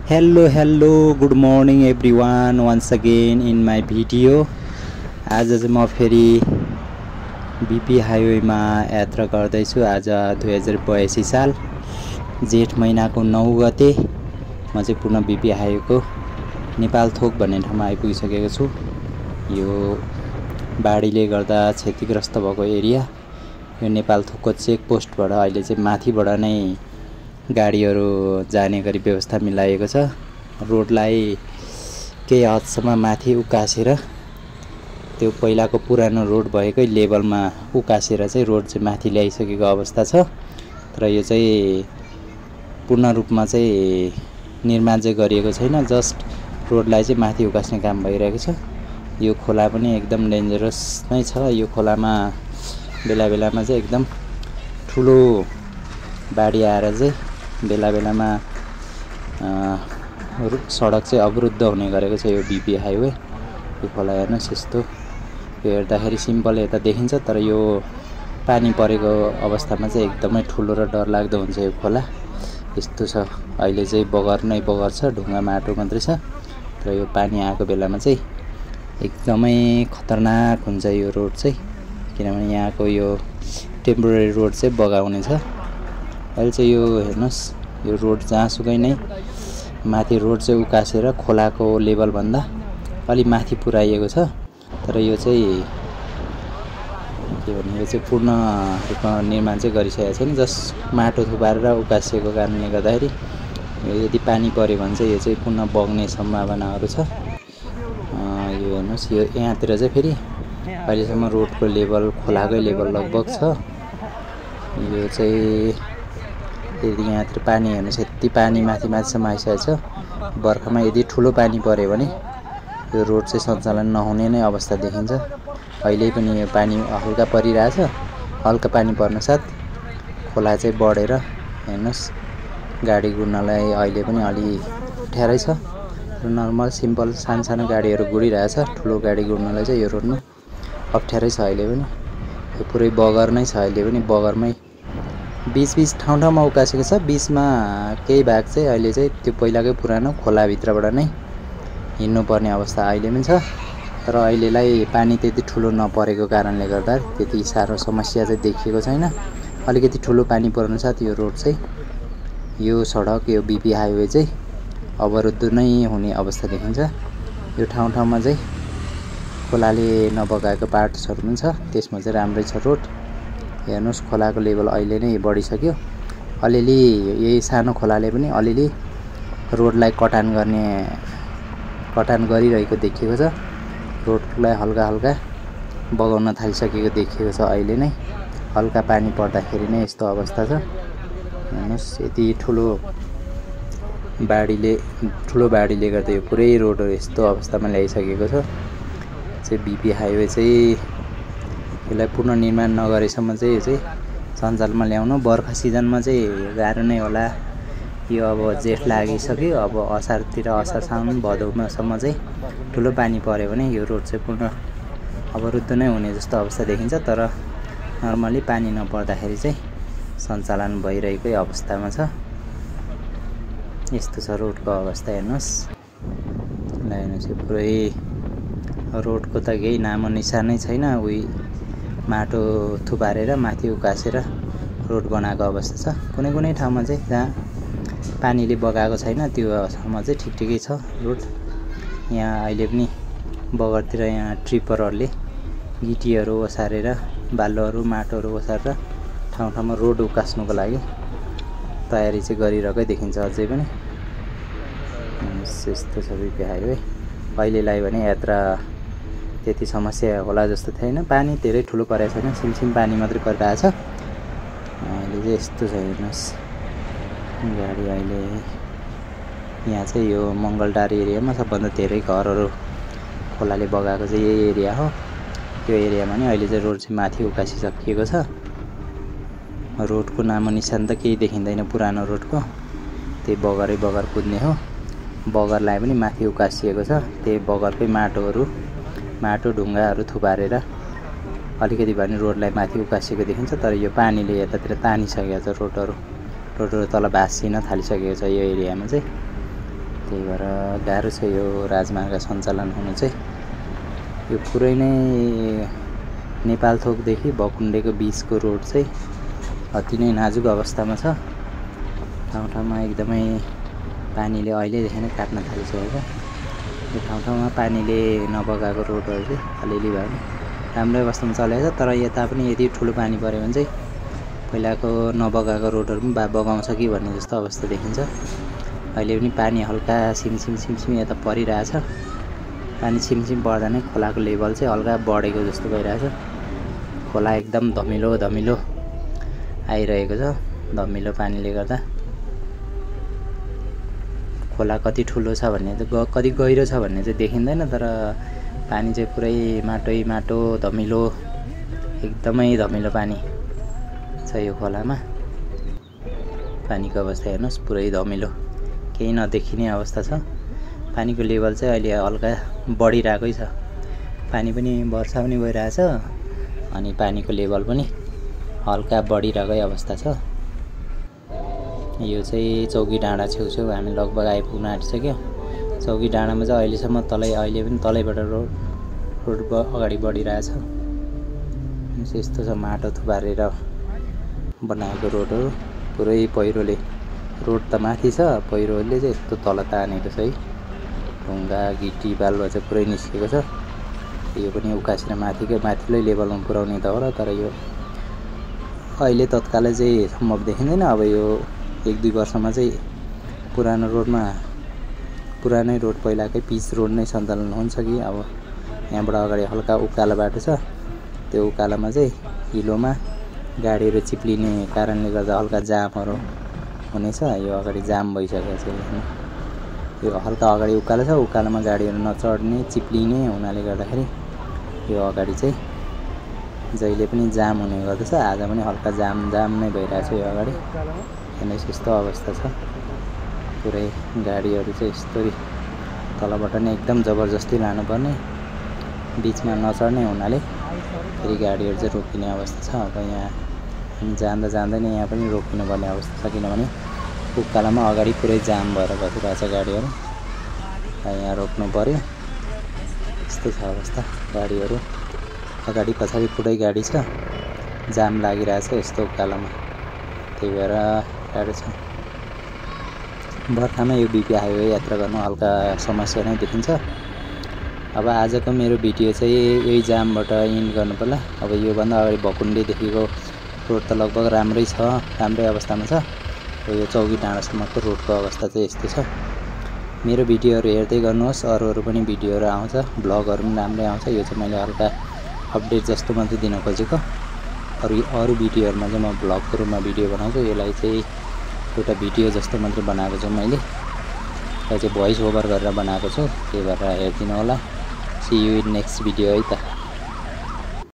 Hello good morning everyone once again in my video. आज चाहिँ म फेरि बिपी हाइवेमा यात्रा गर्दैछु। आज 2082 साल जेठ महिनाको 9 गते म चाहिँ पुनः बिपी हाइवेको नेपाल थोक भन्ने ठाउँमा आइपुगिसकेको छु। यो बाढीले गर्दा क्षतिग्रस्त भएको एरिया, यो नेपाल थोकको चेक पोस्टबाट अहिले चाहिँ माथिबाट नै गाडीहरू जाने गरी व्यवस्था मिलाएको छ। रोडलाई केही हदसम्म माथि उकासेर त्यो पहिलाको पुरानो रोड भएकै लेभलमा उकासेर चाहिँ रोड चाहिँ माथि ल्याइसकेको अवस्था छ। तर यो चाहिँ पूर्ण रूपमा चाहिँ निर्माण चाहिँ गरिएको छैन, जस्ट रोडलाई चाहिँ माथि उकास्ने काम भइरहेको छ। यो खोला पनि एकदम डेन्जरस नै छ। यो खोलामा बेला बेलामा चाहिँ एकदम ठुलो बाढी आएर चाहिँ बेला बेलामा सडक चाहिँ अवरुद्ध हुने गरेको छ। यो बिपी हाइवे, यो खोला हेर्नुहोस्, यस्तो यो हेर्दाखेरि सिम्पल यता देखिन्छ, तर यो पानी परेको अवस्थामा चाहिँ एकदमै ठुलो र डरलाग्दो हुन्छ यो खोला। यस्तो छ, अहिले चाहिँ बगर नै बगर छ, ढुङ्गा माटो मात्रै छ। तर यो पानी आएको बेलामा चाहिँ एकदमै खतरनाक हुन्छ यो रोड चाहिँ, किनभने यहाँको यो टेम्पोरेरी रोड चाहिँ बगाउने छ। अहिले चाहिँ यो हेर्नुहोस्, यो रोड जहाँसुकै नै माथि रोड चाहिँ उकासेर खोलाको लेभलभन्दा अलि माथि पुर्याइएको छ। तर यो चाहिँ के भने, यो चाहिँ पूर्ण रूपमा निर्माण चाहिँ गरिसकेको छैन, जस्ट माटो थुपारेर उकासिएको कारणले गर्दाखेरि यदि पानी पऱ्यो भने चाहिँ यो चाहिँ पुनः बग्ने सम्भावनाहरू छ। यो हेर्नुहोस्, यो यहाँतिर चाहिँ फेरि अहिलेसम्म रोडको लेभल खोलाकै लेभल लगभग छ। यो चाहिँ यदि यहाँतिर पानी हेर्नुहोस्, यति पानी माथि माथिसम्म आइसकेको छ। बर्खामा यदि ठुलो पानी पऱ्यो भने यो रोड चाहिँ सञ्चालन नहुने नै अवस्था देखिन्छ। अहिले पनि यो पानी हल्का परिरहेछ, हल्का पानी पर्नसाथ खोला चाहिँ बढेर हेर्नुहोस् गाडी गुड्नलाई अहिले पनि अलि अप्ठ्यारै छ। नर्मल सिम्पल सानो गाडीहरू गुडिरहेछ, ठुलो गाडी गुड्नलाई चाहिँ यो रोडमा अप्ठ्यारै छ। अहिले पनि यो पुरै बगर नै छ, अहिले पनि बगरमै बिच ठाउँ ठाउँमा उकासेको छ। बिचमा केही भाग चाहिँ अहिले चाहिँ त्यो पहिलाकै पुरानो खोलाभित्रबाट नै हिँड्नुपर्ने अवस्था अहिले पनि छ। तर अहिलेलाई पानी त्यति ठुलो नपरेको कारणले गर्दा त्यति साह्रो समस्या चाहिँ देखिएको छैन। अलिकति ठुलो पानी पर्नुसाथ यो रोड चाहिँ, यो सडक, यो बिपी हाइवे चाहिँ अवरुद्ध नै हुने अवस्था देखिन्छ। यो ठाउँ ठाउँमा चाहिँ खोलाले नबगाएको पार्ट्सहरू पनि छ, त्यसमा चाहिँ राम्रै छ रोड। हेर्नुहोस्, खोलाको लेभल अहिले नै बढिसक्यो। अलिअलि यही सानो खोलाले पनि अलिअलि रोडलाई कटान गरिरहेको देखिएको छ। रोडलाई हल्का हल्का बगाउन थालिसकेको देखिएको छ। अहिले नै हल्का पानी पर्दाखेरि नै यस्तो अवस्था छ। हेर्नुहोस्, यति ठुलो बाढीले गर्दा यो पुरै रोडहरू यस्तो अवस्थामा ल्याइसकेको छ। चाहिँ बिपी हाइवे चाहिँ यसलाई पुनर्निर्माण नगरेसम्म चाहिँ यो चाहिँ सञ्चालनमा ल्याउनु बर्खा सिजनमा चाहिँ गाह्रो नै होला। यो अब जेठ लागिसक्यो, अब असारतिर, असार साउन भदौसम्म चाहिँ ठुलो पानी पऱ्यो भने यो रोड चाहिँ पूर्ण अवरुद्ध नै हुने जस्तो अवस्था देखिन्छ। तर नर्मली पानी नपर्दाखेरि चाहिँ सञ्चालन भइरहेकै अवस्थामा छ। यस्तो छ रोडको अवस्था, हेर्नुहोस्। हेर्नुहोस्, यो पुरै रोडको त केही नामो निशानै छैन। उही माटो थुपारेर माथि उकासेर रोड बनाएको अवस्था छ। कुनै ठाउँमा चाहिँ जहाँ पानीले बगाएको छैन त्यो ठाउँमा चाहिँ ठिकै छ रोड। यहाँ अहिले पनि बगरतिर यहाँ ट्रिपरहरूले गिटीहरू ओसारेर, बालुवाहरू, माटोहरू ओसारेर ठाउँमा रोड उकास्नुको लागि तयारी चाहिँ गरिरहेकै देखिन्छ अझै पनि। यस्तो छ बिपी हाइवे। अहिलेलाई भने यात्रा त्यति समस्या होला जस्तो थिएन, पानी धेरै ठुलो परेको छैन, सिमसिम पानी मात्रै परिरहेछ। अहिले चाहिँ यस्तो छ, हेर्नुहोस् गाडी। अहिले यहाँ चाहिँ यो मङ्गलटार एरियामा सबभन्दा धेरै घरहरू खोलाले बगाएको चाहिँ यही एरिया हो। त्यो एरियामा नि अहिले चाहिँ रोड चाहिँ माथि उकासिसकिएको छ। रोडको नामो निशान त केही देखिँदैन पुरानो रोडको, त्यही बगरै बगर कुद्ने हो। बगरलाई पनि माथि उकासिएको छ, त्यही बगरकै माटो ढुङ्गाहरू थुपारेर अलिकति भने रोडलाई माथि उकासिएको देखिन्छ। तर यो पानीले यतातिर तानिसकेको छ, रोडहरू तल भाँसिन थालिसकेको छ यो एरियामा चाहिँ। त्यही भएर गाह्रो छ यो राजमार्ग सञ्चालन हुनु चाहिँ। यो पुरै नै नेपालथोकदेखि भकुण्डेको बिचको रोड चाहिँ अति नै नाजुक अवस्थामा छ। ठाउँ ठाउँमा एकदमै पानीले अहिलेदेखि नै काट्न थालिसकेको। यो ठाउँ ठाउँमा पानीले नबगाएको रोडहरू चाहिँ अलिअलि भए पनि राम्रो अवस्थामा चलेको छ। तर यता पनि यदि ठुलो पानी पऱ्यो भने चाहिँ पहिलाको नबगाएको रोडहरू पनि बगाउँछ कि भन्ने जस्तो अवस्था देखिन्छ। अहिले पनि पानी हल्का छिमछिम यता परिरहेछ। पानी छिमछिम पर्दा नै खोलाको लेभल चाहिँ हल्का बढेको जस्तो भइरहेछ। खोला एकदम धमिलो आइरहेको छ। धमिलो पानीले गर्दा खोला कति ठुलो छ भन्ने चाहिँ कति गहिरो छ भन्ने चाहिँ देखिँदैन। तर पानी चाहिँ पुरै माटो धमिलो एकदमै धमिलो पानी छ यो खोलामा। पानीको अवस्था हेर्नुहोस् पुरै धमिलो, केही नदेखिने अवस्था छ। पानीको लेभल चाहिँ अहिले हल्का बढिरहेकै छ। पानी पनि वर्षा पनि भइरहेछ अनि पानीको लेभल पनि हल्का बढिरहेकै अवस्था छ। यो चाहिँ चौकी डाँडा छेउछेउ हामी लगभग आइपुग्न आँटिसक्यो। चौकी डाँडामा चाहिँ अहिलेसम्म अहिले पनि तलैबाट रोड अगाडि बढिरहेछ। यस्तो छ माटो थुपारेर बनाएको रोडहरू। पुरै पहिरोले रोड त माथि छ, पहिरोले चाहिँ यस्तो तल तानेको छ है। ढुङ्गा गिटी बालुवा चाहिँ पुरै निस्केको छ। यो पनि उकासेर माथिल्लै लेभलमा पुर्याउने त होला। तर यो अहिले तत्कालै चाहिँ सम्भव देखिँदैन। अब यो 1-2 वर्षमा चाहिँ पुरानै रोड पहिलाकै पिच रोड नै सञ्चालन हुन्छ कि अब यहाँबाट अगाडि हल्का उकालो बाटो छ। त्यो उकालोमा चाहिँ हिलोमा गाडीहरू चिप्लिने कारणले गर्दा हल्का जामहरू हुनेछ। यो अगाडि जाम भइसकेको छ। यो हल्का अगाडि उकालो छ, उकालोमा गाडीहरू नचढ्ने चिप्लिने हुनाले गर्दाखेरि यो अगाडि चाहिँ जहिले पनि जाम हुने गर्दछ। आज पनि हल्का जाम नै भइरहेछ यो अगाडि। हेर्नुहोस् यस्तो अवस्था छ। पुरै गाडीहरू चाहिँ यस्तो तलबाट नै एकदम जबरजस्ती लानुपर्ने, बिचमा नचढ्ने हुनाले फेरि गाडीहरू चाहिँ रोकिने अवस्था छ। अब यहाँ हामी जाँदा नै यहाँ पनि रोकिनुपर्ने अवस्था छ, किनभने उकालोमा अगाडि पुरै जाम भएर बसिरहेछ गाडीहरू। यहाँ रोक्नु पर्यो। यस्तो छ अवस्था। गाडीहरू अगाडि पछाडि पुरै गाडी छ, जाम लागिरहेछ यस्तो उकालोमा। त्यही भएर गाह्रो छ। बर्खामा यो बिपी हाइवे यात्रा गर्नु हल्का समस्या नै देखिन्छ। अब आजको मेरो भिडियो चाहिँ यही जामबाट इन्ड गर्नु पर्ला। अब योभन्दा अगाडि भकुण्डेदेखिको रोड त लगभग राम्रै अवस्थामा छ। यो चौकी डाँडासम्मको रोडको अवस्था चाहिँ यस्तो छ। मेरो भिडियोहरू हेर्दै गर्नुहोस्। अरू पनि भिडियोहरू आउँछ, भ्लगहरू पनि राम्रै आउँछ। यो चाहिँ मैले हल्का अपडेट जस्तो मात्रै दिन खोजेको। अरू भिडियोहरूमा चाहिँ म भ्लगको रूपमा भिडियो बनाउँछु। यसलाई चाहिँ एउटा भिडियो जस्तो मात्रै बनाएको छु मैले। यसलाई चाहिँ भोइस ओभर गरेर बनाएको छु। त्यही भएर हेरिदिनु होला। See you in next video है त।